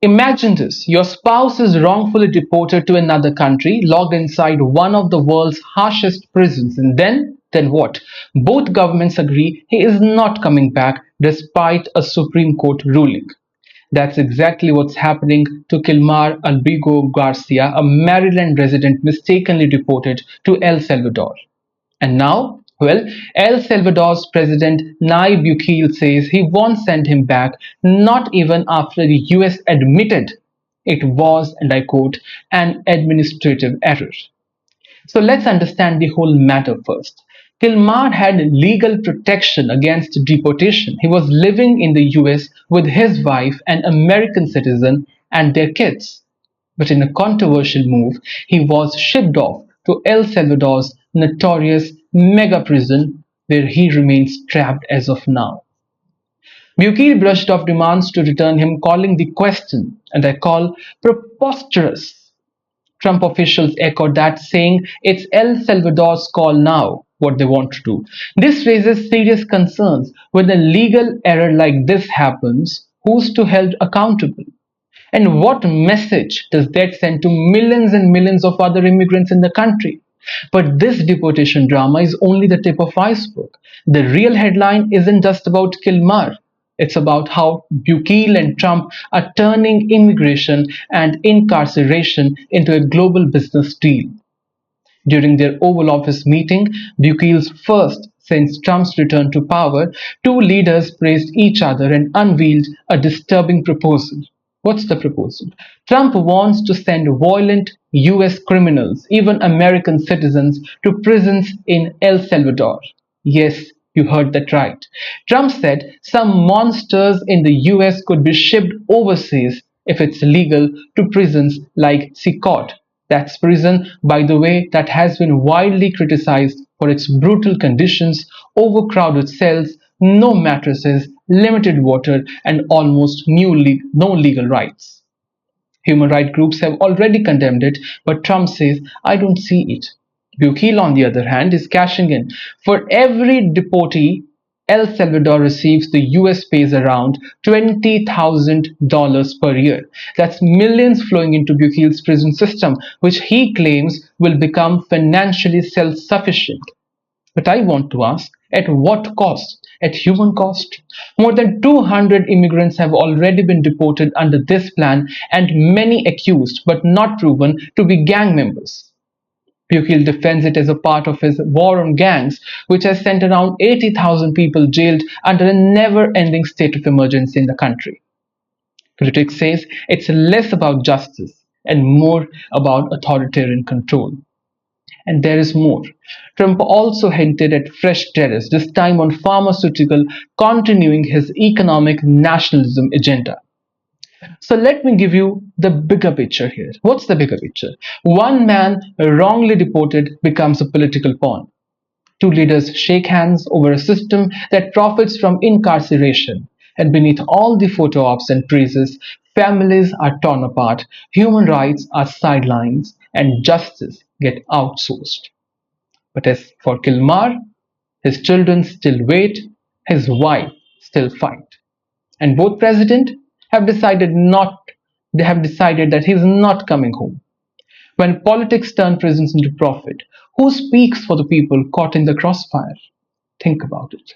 Imagine this, your spouse is wrongfully deported to another country, locked inside one of the world's harshest prisons, and then what? Both governments agree he is not coming back despite a Supreme Court ruling. That's exactly what's happening to Kilmar Ábrego García, a Maryland resident mistakenly deported to El Salvador. And now, well, El Salvador's president Nayib Bukele says he won't send him back, not even after the US admitted it was, and I quote, an administrative error. So let's understand the whole matter first. Kilmar had legal protection against deportation. He was living in the US with his wife, an American citizen, and their kids. But in a controversial move, he was shipped off to El Salvador's notorious mega prison, where he remains trapped as of now. Bukele brushed off demands to return him, calling the question, and I call, preposterous. Trump officials echoed that, saying it's El Salvador's call now what they want to do. This raises serious concerns. When a legal error like this happens, who's to held accountable? And what message does that send to millions and millions of other immigrants in the country? But this deportation drama is only the tip of iceberg. The real headline isn't just about Kilmar. It's about how Bukele and Trump are turning immigration and incarceration into a global business deal. During their Oval Office meeting, Bukele's first since Trump's return to power, two leaders praised each other and unveiled a disturbing proposal. What's the proposal? Trump wants to send violent US criminals, even American citizens, to prisons in El Salvador. Yes, you heard that right. Trump said some monsters in the US could be shipped overseas if it's legal to prisons like Secot. That's prison, by the way, that has been widely criticized for its brutal conditions, overcrowded cells, no mattresses, limited water, and almost no legal rights. Human rights groups have already condemned it, but Trump says, I don't see it. Bukele, on the other hand, is cashing in. For every deportee El Salvador receives, the US pays around $20,000 per year. That's millions flowing into Bukele's prison system, which he claims will become financially self-sufficient. But I want to ask, at what cost? At human cost? More than 200 immigrants have already been deported under this plan, and many accused but not proven to be gang members. Bukele defends it as a part of his war on gangs, which has sent around 80,000 people jailed under a never-ending state of emergency in the country. Critics say it's less about justice and more about authoritarian control. And there is more. Trump also hinted at fresh tariffs, this time on pharmaceutical, continuing his economic nationalism agenda. So let me give you the bigger picture here. What's the bigger picture? One man wrongly deported becomes a political pawn. Two leaders shake hands over a system that profits from incarceration. And beneath all the photo ops and praises, families are torn apart, human rights are sidelined, and justice get outsourced. But as for Kilmar, his children still wait, his wife still fight. And both presidents have decided that he's not coming home. When politics turn prisons into profit, who speaks for the people caught in the crossfire? Think about it.